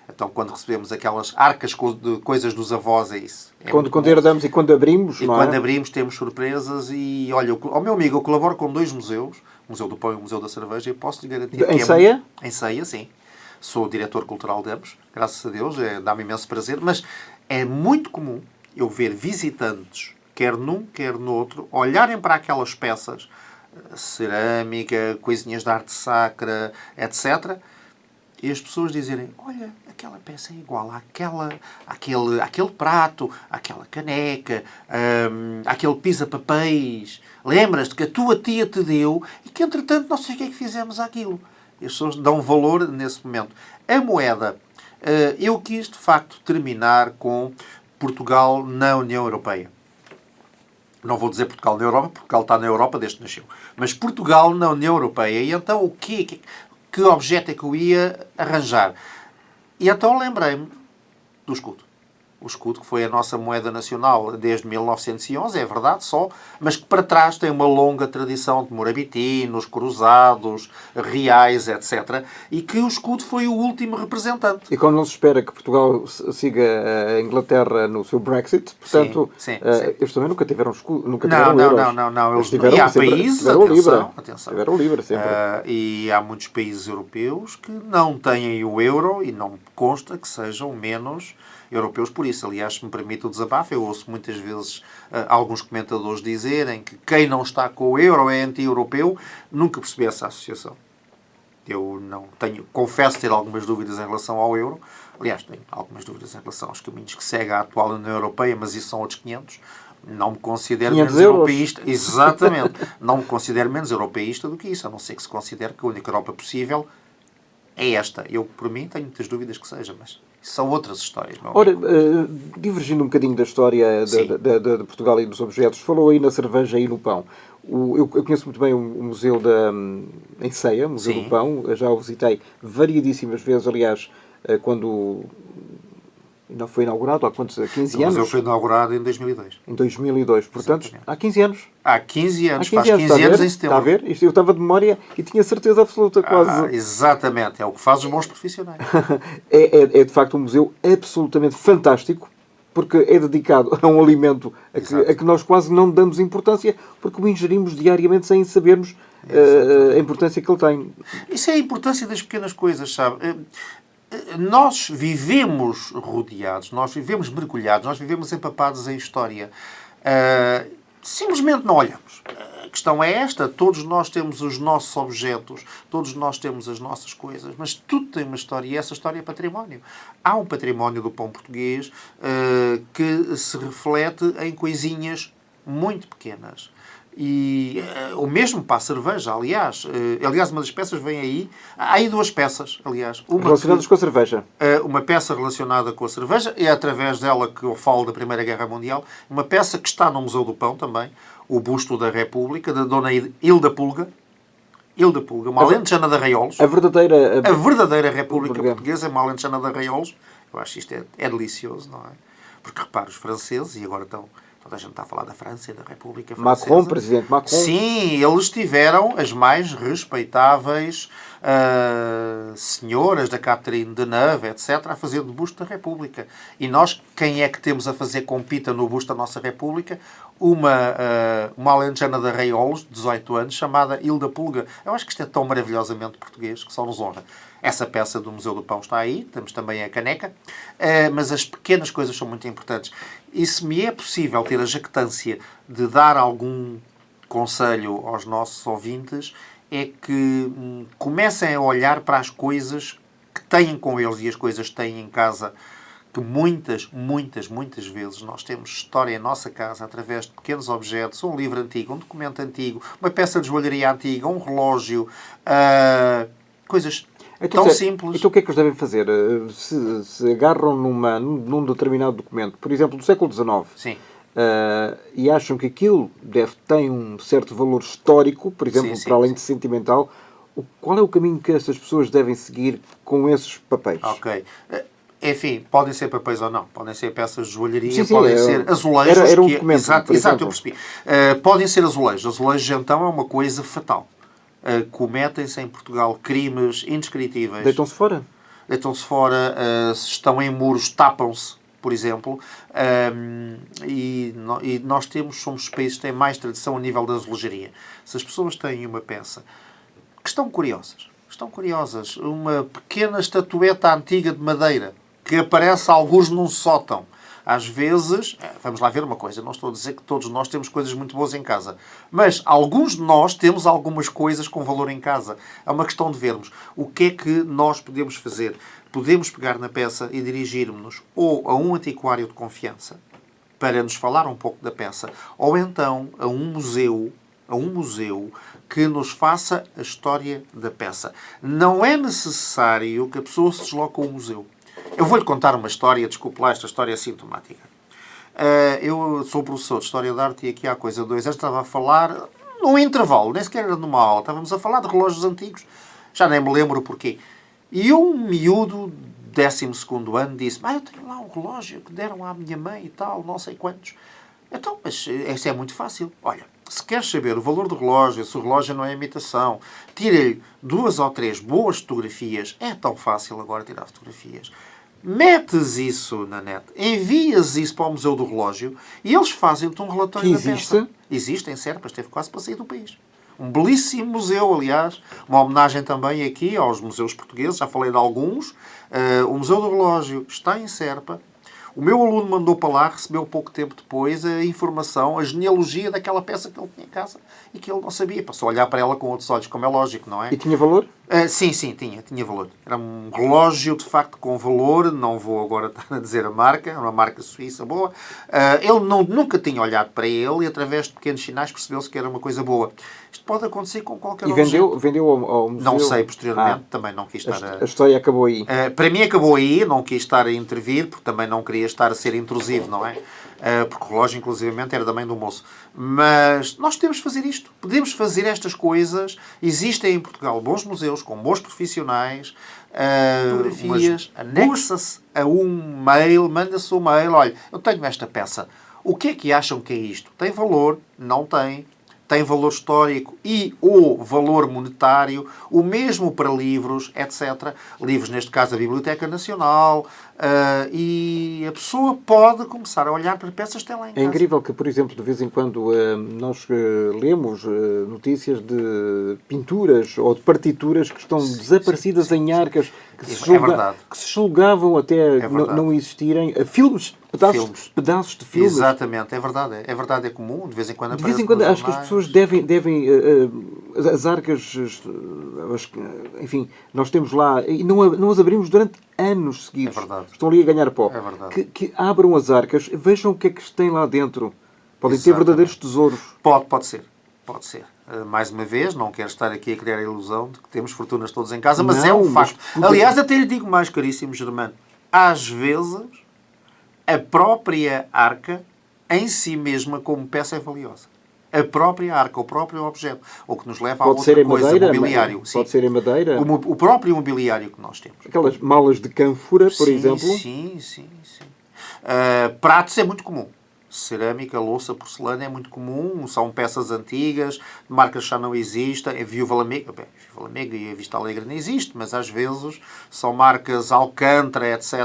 Então, quando recebemos aquelas arcas de coisas dos avós, é isso. Quando herdamos e quando abrimos, e quando abrimos temos surpresas. E olha, meu amigo, eu colaboro com 2 museus, o Museu do Pão e o Museu da Cerveja, e posso lhe garantir em Ceia? Em Ceia, sim. Sou diretor cultural de ambos, graças a Deus, dá-me imenso prazer, mas é muito comum eu ver visitantes, quer num, quer no outro, olharem para aquelas peças, cerâmica, coisinhas de arte sacra, etc., e as pessoas dizerem, olha, aquela peça é igual àquele prato, àquela caneca, àquele pisa-papéis. Lembras-te que a tua tia te deu e que, entretanto, não sei o que é que fizemos àquilo. E as pessoas dão valor nesse momento. A moeda. Eu quis, de facto, terminar com Portugal na União Europeia. Não vou dizer Portugal na Europa, Portugal está na Europa desde que nasceu. Mas Portugal na União Europeia. E então, que objeto é que eu ia arranjar? E então lembrei-me do escudo. O escudo, que foi a nossa moeda nacional desde 1911, é verdade, só, mas que para trás tem uma longa tradição de morabitinos, cruzados, reais, etc. E que o escudo foi o último representante. E como não se espera que Portugal siga a Inglaterra no seu Brexit, portanto, sim. eles também nunca tiveram escudo, nunca tiveram euros. Não. Eles tiveram, e há sempre, países, tiveram atenção. Tiveram livre, sempre. E há muitos países europeus que não têm o euro e não consta que sejam menos europeus por isso. Aliás, se me permite o desabafo, eu ouço muitas vezes alguns comentadores dizerem que quem não está com o euro é anti-europeu. Nunca percebi essa associação. Eu não tenho, confesso ter algumas dúvidas em relação ao euro. Aliás, tenho algumas dúvidas em relação aos caminhos que segue a atual União Europeia, mas isso são outros 500. Não me considero menos europeísta. Exatamente. Não me considero menos europeísta do que isso, a não ser que se considere que a única Europa possível é esta. Eu, por mim, tenho muitas dúvidas que seja, mas são outras histórias. Ora, divergindo um bocadinho da história de Portugal e dos objetos, falou aí na cerveja e no pão. Eu conheço muito bem o museu em Ceia, o Museu do Pão, já o visitei variedíssimas vezes, aliás, quando não foi inaugurado, há quantos? 15 anos? O museu foi inaugurado em 2002. Em 2002, portanto, exatamente. Há 15 anos. Há 15 anos, faz 15 anos em setembro. Está a ver? Isto eu estava de memória e tinha certeza absoluta, quase. Exatamente, é o que faz os bons profissionais. É de facto um museu absolutamente fantástico, porque é dedicado a um alimento a que nós quase não damos importância, porque o ingerimos diariamente sem sabermos a importância que ele tem. Isso é a importância das pequenas coisas, sabe? Nós vivemos rodeados, nós vivemos mergulhados, nós vivemos empapados em história. Simplesmente não olhamos. A questão é esta, todos nós temos os nossos objetos, todos nós temos as nossas coisas, mas tudo tem uma história e essa história é património. Há um património do pão português que se reflete em coisinhas muito pequenas. E o mesmo para a cerveja, aliás. Aliás, uma das peças vem aí. Há aí 2 peças, aliás. Relacionadas com a cerveja. Uma peça relacionada com a cerveja. É através dela que eu falo da Primeira Guerra Mundial. Uma peça que está no Museu do Pão também. O busto da República, da Dona Hilda Pulga. Hilda Pulga, uma alentejana de Arraiolos. A verdadeira República Portuguesa, uma alentejana de Arraiolos. Eu acho que isto é delicioso, não é? Porque, repara, os franceses, e agora estão... Toda a gente está a falar da França e da República Francesa. Macron, presidente Macron. Sim, eles tiveram as mais respeitáveis senhoras da Catherine Deneuve, etc., a fazer do busto da República. E nós, quem é que temos a fazer com pita no busto da nossa República? Uma alentejana de Arraiolos, de 18 anos, chamada Hilda Pulga. Eu acho que isto é tão maravilhosamente português que só nos honra. Essa peça do Museu do Pão está aí, temos também a caneca, mas as pequenas coisas são muito importantes. E se me é possível ter a jactância de dar algum conselho aos nossos ouvintes, é que comecem a olhar para as coisas que têm com eles e as coisas que têm em casa, que muitas vezes nós temos história em nossa casa através de pequenos objetos, um livro antigo, um documento antigo, uma peça de joalharia antiga, um relógio, coisas Tão simples. Então o que é que eles devem fazer? Se agarram num determinado documento, por exemplo, do século XIX, Sim. E acham que aquilo tem um certo valor histórico, por exemplo, Sim, para além sim. de sentimental, qual é o caminho que essas pessoas devem seguir com esses papéis? Ok. Enfim, podem ser papéis ou não. Podem ser peças de joalharia, Sim, sim, podem ser azulejos. era um documento, Exato, por exemplo. eu percebi. Podem ser azulejos. Azulejos, então, é uma coisa fatal. Cometem-se em Portugal crimes indescritíveis. Deitam-se fora? Deitam-se fora, se estão em muros, tapam-se, por exemplo. E nós somos países que têm mais tradição a nível da azulejaria. Se as pessoas têm uma peça que estão curiosas, uma pequena estatueta antiga de madeira que aparece alguns num sótão. Às vezes, vamos lá ver uma coisa, não estou a dizer que todos nós temos coisas muito boas em casa, mas alguns de nós temos algumas coisas com valor em casa. É uma questão de vermos o que é que nós podemos fazer. Podemos pegar na peça e dirigirmos-nos ou a um antiquário de confiança para nos falar um pouco da peça, ou então a um museu que nos faça a história da peça. Não é necessário que a pessoa se desloque ao museu. Eu vou-lhe contar uma história, desculpe lá, esta história é sintomática. Eu sou professor de História da Arte e aqui há coisa de 2 anos estava a falar, num intervalo, nem sequer era numa aula, estávamos a falar de relógios antigos, já nem me lembro porquê. E um miúdo, 12º ano, disse-me, eu tenho lá um relógio que deram à minha mãe e tal, não sei quantos. Então, mas isso é muito fácil. Olha, se queres saber o valor do relógio, se o relógio não é imitação, tira-lhe 2 ou 3 boas fotografias. É tão fácil agora tirar fotografias. Metes isso na net, envias isso para o Museu do Relógio e eles fazem-te um relatório da peça. Existe em Serpa, esteve quase para sair do país. Um belíssimo museu, aliás. Uma homenagem também aqui aos museus portugueses, já falei de alguns. O Museu do Relógio está em Serpa. O meu aluno mandou para lá, recebeu pouco tempo depois a informação, a genealogia daquela peça que ele tinha em casa e que ele não sabia. Passou a olhar para ela com outros olhos, como é lógico, não é? E tinha valor? Sim, tinha valor. Era um relógio, de facto, com valor. Não vou agora estar a dizer a marca. Era uma marca suíça boa. Ele nunca tinha olhado para ele e, através de pequenos sinais, percebeu-se que era uma coisa boa. Isto pode acontecer com qualquer objeto. E vendeu ao museu? Não sei, posteriormente. Também não quis estar a história acabou aí. Para mim acabou aí. Não quis estar a intervir, porque também não queria estar a ser intrusivo, não é? Porque o relógio, inclusivamente, era da mãe do moço. Mas nós podemos fazer isto. Podemos fazer estas coisas. Existem em Portugal bons museus, com bons profissionais, fotografias, anexa-se a um mail, manda-se um mail, olha, eu tenho esta peça. O que é que acham que é isto? Tem valor? Não tem. Tem valor histórico e ou valor monetário, o mesmo para livros, etc. Livros, neste caso, a Biblioteca Nacional, e a pessoa pode começar a olhar para peças que tem lá em casa. É incrível que, por exemplo, de vez em quando nós lemos notícias de pinturas ou de partituras que estão desaparecidas em arcas que se julgavam até não existirem. Filmes, pedaços de filmes. Exatamente, é verdade, é comum, de vez em quando. De vez em quando acho que as pessoas devem as arcas, enfim, nós temos lá e não as abrimos durante anos seguidos. É verdade. Estão ali a ganhar pó. É verdade. Que abram as arcas, vejam o que é que tem lá dentro. Podem ter verdadeiros tesouros. Pode ser. Mais uma vez, não quero estar aqui a criar a ilusão de que temos fortunas todos em casa, mas é um facto. Aliás, até lhe digo mais, caríssimo Germano, às vezes a própria arca em si mesma como peça é valiosa. A própria arca, o próprio objeto. Ou que nos leva a outra coisa, mobiliário. Pode ser em madeira. O próprio mobiliário que nós temos. Aquelas malas de cânfora, por exemplo. Sim. Pratos é muito comum. Cerâmica, louça, porcelana é muito comum. São peças antigas, marcas já não existem. A Viúva Lamega e a Vista Alegre não existe, mas às vezes são marcas Alcântara, etc.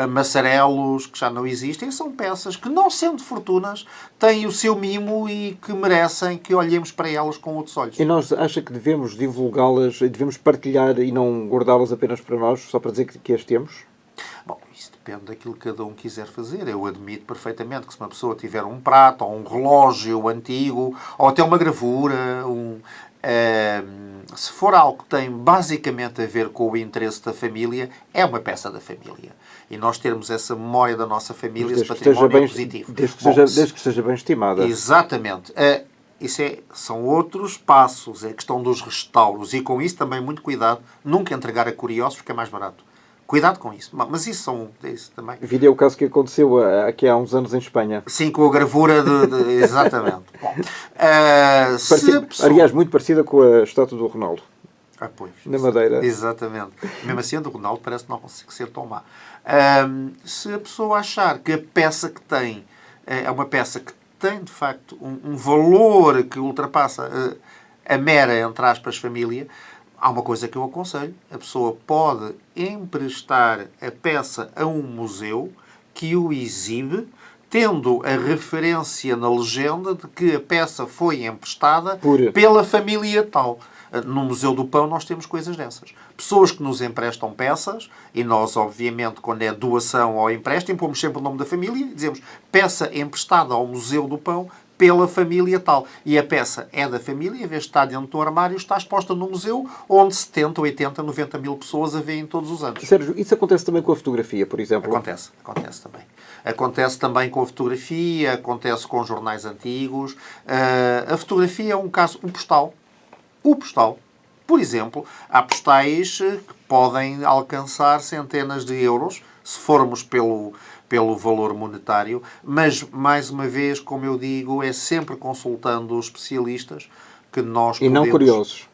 Massarelos, que já não existem. São peças que, não sendo fortunas, têm o seu mimo e que merecem que olhemos para elas com outros olhos. E nós acha que devemos divulgá-las, devemos partilhar e não guardá-las apenas para nós, só para dizer que as temos? Bom, isso depende daquilo que cada um quiser fazer. Eu admito perfeitamente que se uma pessoa tiver um prato, ou um relógio antigo, ou até uma gravura, se for algo que tem basicamente a ver com o interesse da família, é uma peça da família. E nós termos essa memória da nossa família, esse património é positivo. Desde que esteja bem estimada. Exatamente. são outros passos, é a questão dos restauros. E com isso também muito cuidado, nunca entregar a curiosos porque é mais barato. Cuidado com isso. Mas isso também. Vi o caso que aconteceu aqui há uns anos em Espanha. Sim, com a gravura exatamente. Bom, aliás, muito parecida com a estátua do Ronaldo. Pois. Na Madeira. Exatamente. Mesmo assim, a do Ronaldo parece que não consegue ser tão má. Se a pessoa achar que a peça que tem é uma peça que tem, de facto, um valor que ultrapassa a mera, entre aspas, família, há uma coisa que eu aconselho. A pessoa pode emprestar a peça a um museu que o exibe, tendo a referência na legenda de que a peça foi emprestada pela família tal. No Museu do Pão nós temos coisas dessas. Pessoas que nos emprestam peças, e nós, obviamente, quando é doação ou empréstimo, pomos sempre o nome da família e dizemos peça emprestada ao Museu do Pão pela família tal. E a peça é da família, em vez de estar dentro do armário, está exposta no museu, onde 70, 80, 90 mil pessoas a veem todos os anos. Sérgio, isso acontece também com a fotografia, por exemplo? Acontece também. Acontece também com a fotografia, acontece com jornais antigos. A fotografia é um caso, o postal, por exemplo, há postais que podem alcançar centenas de euros, se formos pelo valor monetário, mas, mais uma vez, como eu digo, é sempre consultando os especialistas que nós podemos... E não curiosos.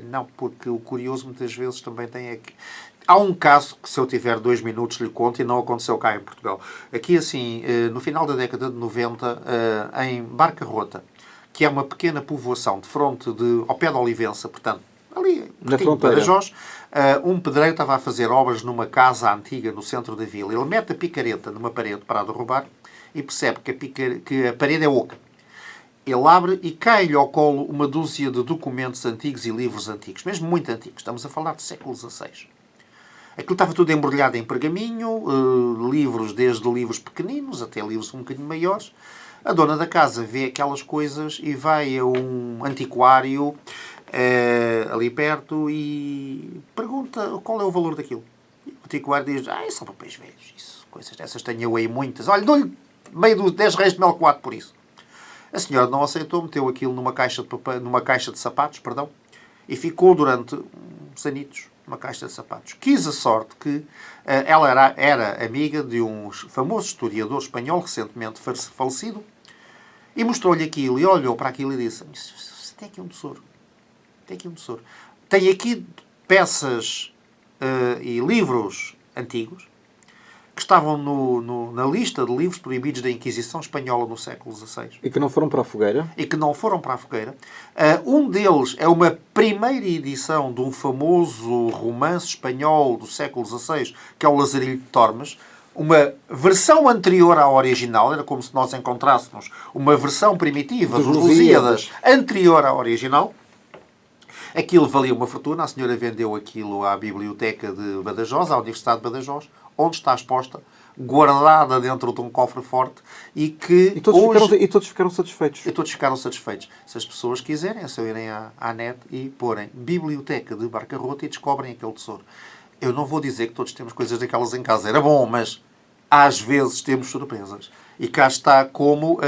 Não, porque o curioso muitas vezes também tem aqui... Há um caso que, se eu tiver 2 minutos, lhe conto, e não aconteceu cá em Portugal. Aqui, assim, no final da década de 90, em Barca Rota, que é uma pequena povoação de fronte ao pé de Olivença, portanto, ali, na fronteira, Badajoz, um pedreiro estava a fazer obras numa casa antiga no centro da vila. Ele mete a picareta numa parede para a derrubar e percebe que a parede é oca. Ele abre e cai-lhe ao colo uma dúzia de documentos antigos e livros antigos, mesmo muito antigos. Estamos a falar do século XVI. Aquilo estava tudo embrulhado em pergaminho, livros, desde livros pequeninos até livros um bocadinho maiores. A dona da casa vê aquelas coisas e vai a um antiquário ali perto e pergunta qual é o valor daquilo. E o antiquário diz, são papéis velhos, isso, coisas dessas tenho eu aí muitas. Olha, dou-lhe meio dos 10 reis de Melcoate por isso. A senhora não aceitou, meteu aquilo numa caixa de sapatos, e ficou durante uns anitos numa caixa de sapatos. Quis a sorte que ela era amiga de um famoso historiador espanhol recentemente falecido e mostrou-lhe aquilo e olhou para aquilo e disse, tem aqui um tesouro. Tem aqui peças e livros antigos que estavam na lista de livros proibidos da Inquisição Espanhola no século XVI. E que não foram para a fogueira. Um deles é uma primeira edição de um famoso romance espanhol do século XVI, que é o Lazarilho de Tormes. Uma versão anterior à original, era como se nós encontrássemos uma versão primitiva dos Lusíadas anterior à original. Aquilo valia uma fortuna. A senhora vendeu aquilo à Biblioteca de Badajoz, à Universidade de Badajoz, onde está exposta, guardada dentro de um cofre forte e todos ficaram satisfeitos. E todos ficaram satisfeitos. Se as pessoas quiserem, é só irem à net e porem Biblioteca de Barca Rota e descobrem aquele tesouro. Eu não vou dizer que todos temos coisas daquelas em casa. Era bom, mas às vezes temos surpresas. E cá está como...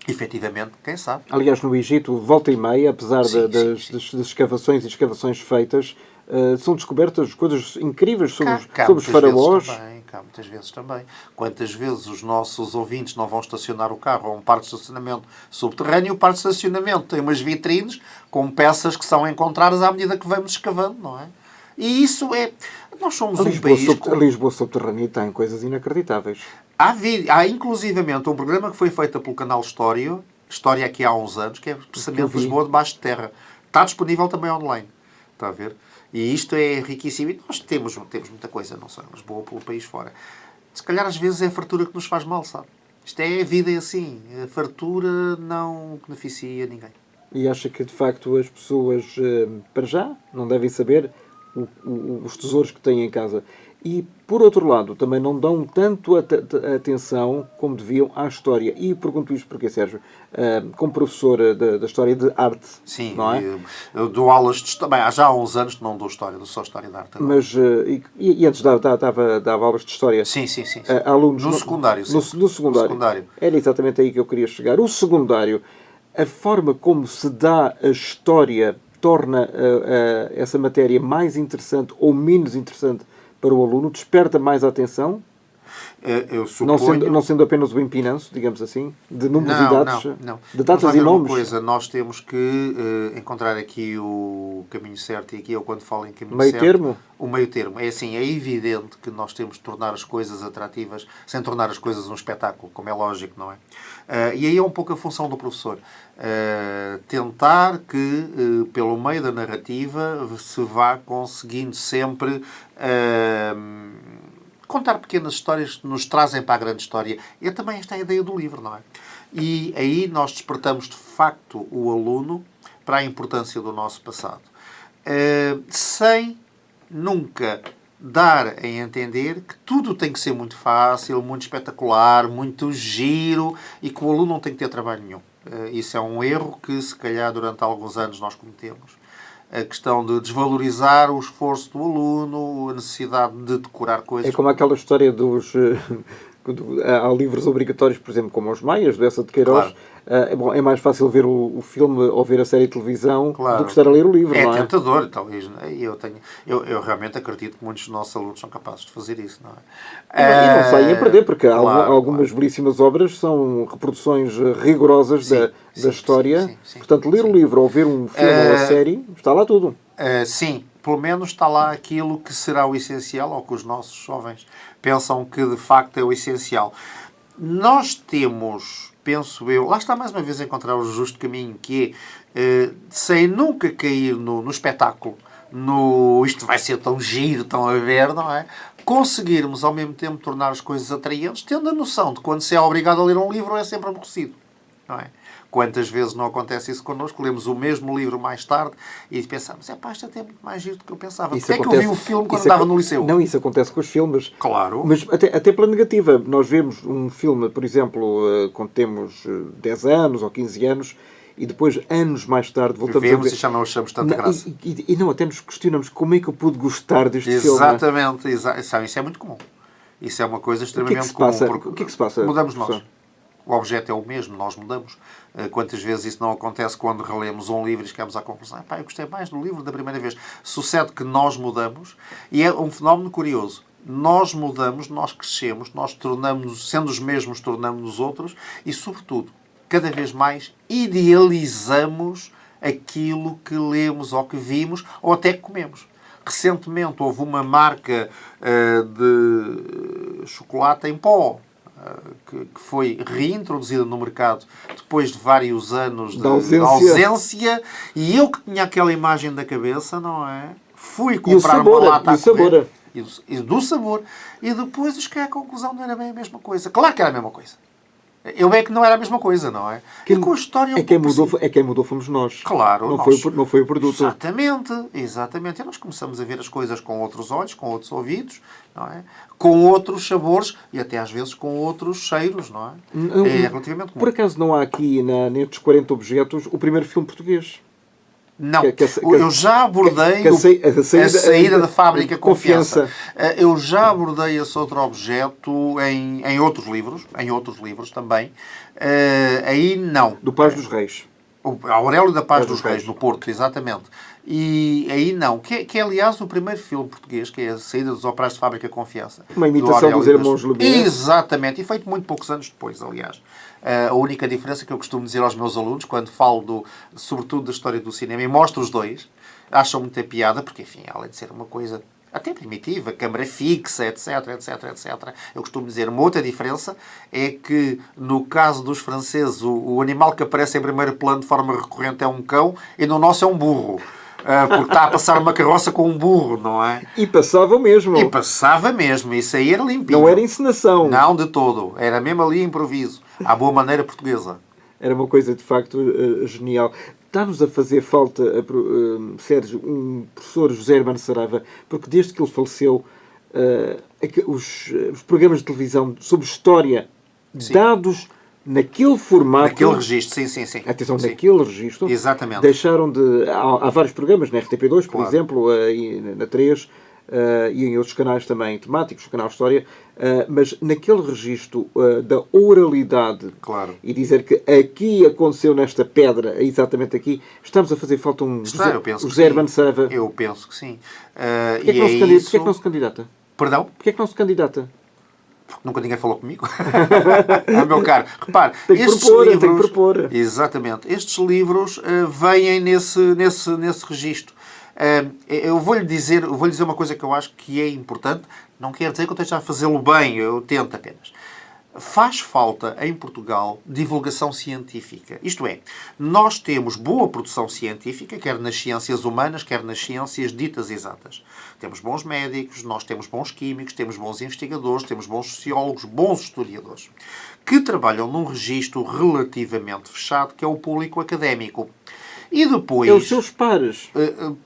efetivamente, quem sabe? Aliás, no Egito, volta e meia, apesar das escavações e escavações feitas, são descobertas coisas incríveis sobre os faraós. Cá muitas vezes também. Quantas vezes os nossos ouvintes não vão estacionar o carro a um parque de estacionamento subterrâneo e o parque de estacionamento tem umas vitrines com peças que são encontradas à medida que vamos escavando, não é? E isso é... Nós somos um país... A Lisboa subterrânea tem coisas inacreditáveis. Há inclusivamente um programa que foi feito pelo canal História aqui há uns anos, que é precisamente Lisboa debaixo de terra. Está disponível também online. Está a ver? E isto é riquíssimo. E nós temos muita coisa, não só em Lisboa, pelo país fora. Se calhar às vezes é a fartura que nos faz mal, sabe? Isto é a vida assim. A fartura não beneficia ninguém. E acha que de facto as pessoas, para já, não devem saber os tesouros que têm em casa. E, por outro lado, também não dão tanto atenção como deviam à história. E pergunto isto porque, Sérgio, como professor da História de Arte, sim, não é? Eu dou aulas de história. Bem, há já uns anos que não dou História, dou só História de Arte. Agora. Mas, e antes dava aulas de História? Sim. Alunos no secundário, sim. No secundário. Era exatamente aí que eu queria chegar. O secundário, a forma como se dá a história torna essa matéria mais interessante ou menos interessante para o aluno? Desperta mais a atenção? Eu suponho... Não sendo apenas o empinanço, digamos assim, de números e dados, não. de datas e nomes. Coisa, nós temos que encontrar aqui o caminho certo, e aqui eu quando falo em caminho meio certo... termo? O meio termo. É assim, é evidente que nós temos de tornar as coisas atrativas sem tornar as coisas um espetáculo, como é lógico, não é? E aí é um pouco a função do professor. Tentar que, pelo meio da narrativa, se vá conseguindo sempre... contar pequenas histórias que nos trazem para a grande história. É também esta a ideia do livro, não é? E aí nós despertamos, de facto, o aluno para a importância do nosso passado. Sem nunca dar a entender que tudo tem que ser muito fácil, muito espetacular, muito giro e que o aluno não tem que ter trabalho nenhum. Isso é um erro que, se calhar, durante alguns anos nós cometemos. A questão de desvalorizar o esforço do aluno, a necessidade de decorar coisas. É como aquela história dos... há livros obrigatórios, por exemplo, como Os Maias, do Essa de Queiroz. Claro. É mais fácil ver o filme ou ver a série de televisão do que estar a ler o livro, não é? É tentador, talvez. Eu realmente acredito que muitos dos nossos alunos são capazes de fazer isso, não é? E não saem a perder, porque algumas belíssimas obras são reproduções rigorosas da história. Sim. Portanto, ler o livro ou ver um filme ou a série, está lá tudo. Sim, pelo menos está lá aquilo que será o essencial, ou que os nossos jovens pensam que de facto é o essencial. Nós temos, penso eu, lá está mais uma vez a encontrar o justo caminho, que é, sem nunca cair no espetáculo, isto vai ser tão giro, tão a ver, não é? Conseguirmos ao mesmo tempo tornar as coisas atraentes, tendo a noção de que quando se é obrigado a ler um livro é sempre aborrecido, não é? Quantas vezes não acontece isso connosco? Lemos o mesmo livro mais tarde e pensamos, isto até é muito mais giro do que eu pensava. Porquê é que eu vi o filme quando estava no liceu? Não, isso acontece com os filmes. Claro. Mas até pela negativa. Nós vemos um filme, por exemplo, quando temos 10 anos ou 15 anos, e depois, anos mais tarde, voltamos a ver... e já não achamos tanta graça. E não, até nos questionamos como é que eu pude gostar deste filme. Exatamente. Isso é muito comum. Isso é uma coisa extremamente comum. O que é que se passa? Mudamos nós. O objeto é o mesmo, nós mudamos. Quantas vezes isso não acontece quando relemos um livro e chegamos à conclusão, eu gostei mais do livro da primeira vez. Sucede que nós mudamos e é um fenómeno curioso. Nós mudamos, nós crescemos, nós tornamos-nos, sendo os mesmos, tornamos-nos outros e, sobretudo, cada vez mais idealizamos aquilo que lemos ou que vimos ou até que comemos. Recentemente houve uma marca de chocolate em pó que foi reintroduzida no mercado depois de vários anos de ausência, e eu que tinha aquela imagem da cabeça, não é? Fui comprar uma lata a comer, e do sabor, e depois cheguei à conclusão que não era bem a mesma coisa. Claro que era a mesma coisa. Eu é que não era a mesma coisa, não é? E com a história... Quem mudou fomos nós. Claro. Não foi o produto. Exatamente. E nós começamos a ver as coisas com outros olhos, com outros ouvidos, não é? Com outros sabores e até às vezes com outros cheiros, não é? É relativamente comum. Por acaso não há aqui, nestes 40 objetos, o primeiro filme português? Não, eu já abordei a saída da fábrica Confiança. Eu já abordei esse outro objeto em outros livros também. Aí não. Do Paz dos Reis. O Aurélio da Paz dos Reis, no Porto, exatamente. E aí não. Que é, aliás, o primeiro filme português, que é a saída dos operários de fábrica Confiança. Uma imitação dos irmãos Lumière. Exatamente. E feito muito poucos anos depois, aliás. A única diferença que eu costumo dizer aos meus alunos, quando falo, sobretudo, da história do cinema, e mostro os dois, acham muita piada, porque, enfim, além de ser uma coisa até primitiva, câmara fixa, etc. Eu costumo dizer, uma outra diferença é que, no caso dos franceses, o animal que aparece em primeiro plano de forma recorrente é um cão, e no nosso é um burro. Porque está a passar uma carroça com um burro, não é? E passava mesmo. Isso aí era limpinho. Não era encenação. Não, de todo. Era mesmo ali improviso. À boa maneira portuguesa. Era uma coisa, de facto, genial. Está-nos a fazer falta, Sérgio, um professor José Hermano Saraiva, porque desde que ele faleceu, os programas de televisão sobre história, sim, dados naquele formato... Naquele registro, sim. Atenção, sim, naquele registro. Exatamente. Deixaram de... Há vários programas, na RTP2, por claro, exemplo, e na 3, e em outros canais também temáticos, o canal História, mas naquele registro da oralidade, Claro. e dizer que aqui aconteceu nesta pedra, exatamente aqui, estamos a fazer falta um Eu penso que José sim. Hermano Saraiva. Eu penso que sim. Porquê é que não se candidata? Perdão? Porquê é que não se candidata? Porque nunca ninguém falou comigo. Meu caro, repare, Tem que estes propor, livros... tem que propor. Exatamente. Estes livros vêm nesse registro. Eu vou-lhe dizer uma coisa que eu acho que é importante. Não quer dizer que eu esteja a fazê-lo bem, eu tento apenas. Faz falta em Portugal divulgação científica. Isto é, nós temos boa produção científica, quer nas ciências humanas, quer nas ciências ditas exatas. Temos bons médicos, nós temos bons químicos, temos bons investigadores, temos bons sociólogos, bons historiadores, que trabalham num registro relativamente fechado, que é o público académico. E depois... É os seus pares.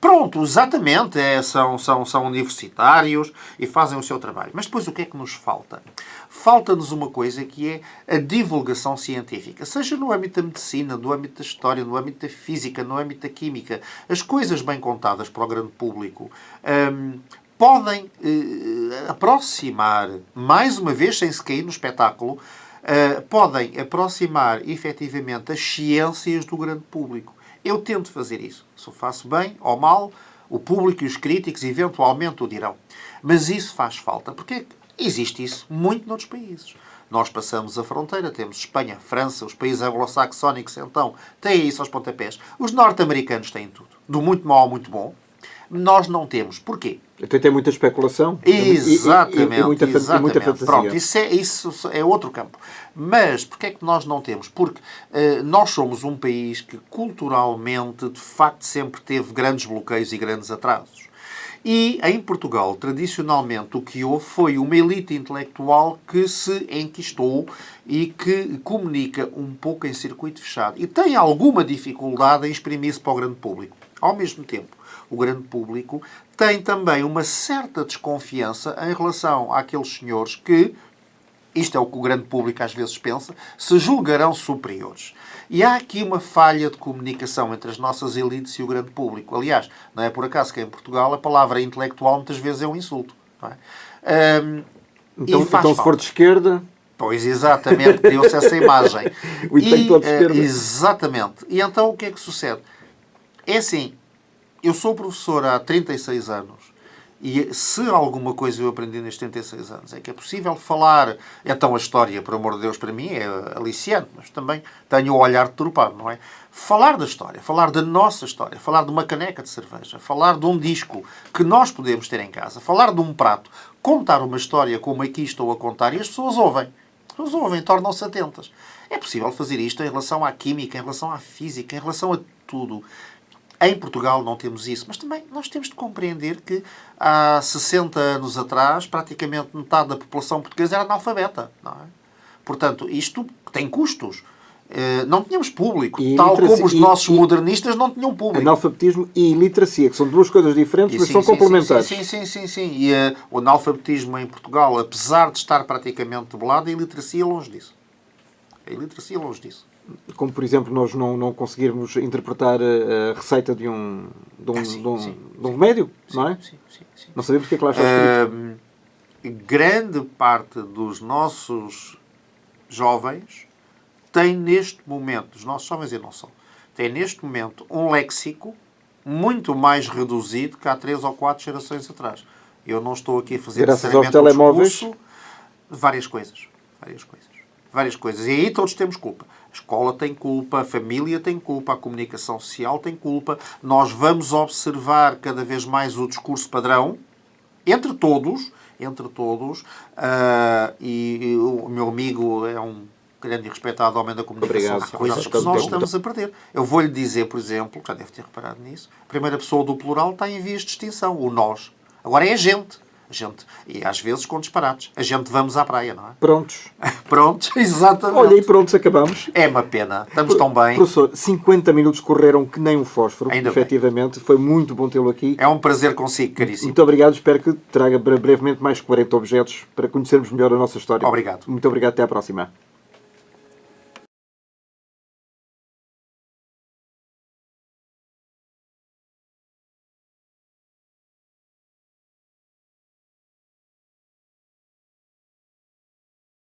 Pronto, exatamente. São universitários e fazem o seu trabalho. Mas depois o que é que nos falta? Falta-nos uma coisa que é a divulgação científica. Seja no âmbito da medicina, no âmbito da história, no âmbito da física, no âmbito da química. As coisas bem contadas para o grande público podem aproximar, mais uma vez, sem se cair no espetáculo, podem aproximar efetivamente as ciências do grande público. Eu tento fazer isso. Se o faço bem ou mal, o público e os críticos eventualmente o dirão. Mas isso faz falta, porque existe isso muito noutros países. Nós passamos a fronteira, temos Espanha, França, os países anglo-saxónicos, então, têm isso aos pontapés. Os norte-americanos têm tudo. Do muito mau ao muito bom. Nós não temos. Porquê? Até tem muita especulação. Exatamente. E muita fantasia. Pronto, isso é outro campo. Mas porquê é que nós não temos? Porque nós somos um país que culturalmente, de facto, sempre teve grandes bloqueios e grandes atrasos. E em Portugal, tradicionalmente, o que houve foi uma elite intelectual que se enquistou e que comunica um pouco em circuito fechado. E tem alguma dificuldade em exprimir-se para o grande público. Ao mesmo tempo, o grande público tem também uma certa desconfiança em relação àqueles senhores que, isto é o que o grande público às vezes pensa, se julgarão superiores. E há aqui uma falha de comunicação entre as nossas elites e o grande público. Aliás, não é por acaso que em Portugal a palavra intelectual muitas vezes é um insulto. Não é? Então se for de esquerda... Pois, exatamente, deu-se essa imagem. O intelectual de esquerda. Exatamente. E então o que é que sucede? É assim, eu sou professor há 36 anos e se alguma coisa eu aprendi nestes 36 anos é que é possível falar... Então a história, por amor de Deus, para mim é aliciante, mas também tenho o olhar deturpado, não é? Falar da história, falar da nossa história, falar de uma caneca de cerveja, falar de um disco que nós podemos ter em casa, falar de um prato, contar uma história como aqui estou a contar e as pessoas ouvem. As pessoas ouvem, tornam-se atentas. É possível fazer isto em relação à química, em relação à física, em relação a tudo. Em Portugal não temos isso, mas também nós temos de compreender que há 60 anos atrás praticamente metade da população portuguesa era analfabeta. Não é? Portanto, isto tem custos. Não tínhamos público, tal como os nossos modernistas não tinham público. Analfabetismo e iliteracia, que são duas coisas diferentes, mas são complementares. Sim. E o analfabetismo em Portugal, apesar de estar praticamente debelado, a iliteracia longe disso. Como, por exemplo, nós não conseguirmos interpretar a receita de um remédio, não é? Sim. Não sabemos o que é que lá está escrito. Grande parte dos nossos jovens tem neste momento, os nossos jovens e não só, tem neste momento um léxico muito mais reduzido que há 3 ou 4 gerações atrás. Eu não estou aqui a fazer necessariamente um discurso. Várias coisas. E aí todos temos culpa. A escola tem culpa, a família tem culpa, a comunicação social tem culpa. Nós vamos observar cada vez mais o discurso padrão entre todos, e o meu amigo é um grande e respeitado homem da comunicação social. Coisas que nós estamos a perder. Eu vou-lhe dizer, por exemplo, já deve ter reparado nisso, a primeira pessoa do plural está em vias de extinção, o nós. Agora é a gente. E às vezes com disparates. A gente vamos à praia, não é? Prontos, exatamente. Olha, e prontos, acabamos. É uma pena. Estamos tão bem. Professor, 50 minutos correram que nem um fósforo. Ainda efetivamente. Foi muito bom tê-lo aqui. É um prazer consigo, caríssimo. Muito obrigado. Espero que traga brevemente mais 40 objetos para conhecermos melhor a nossa história. Obrigado. Muito obrigado. Até à próxima.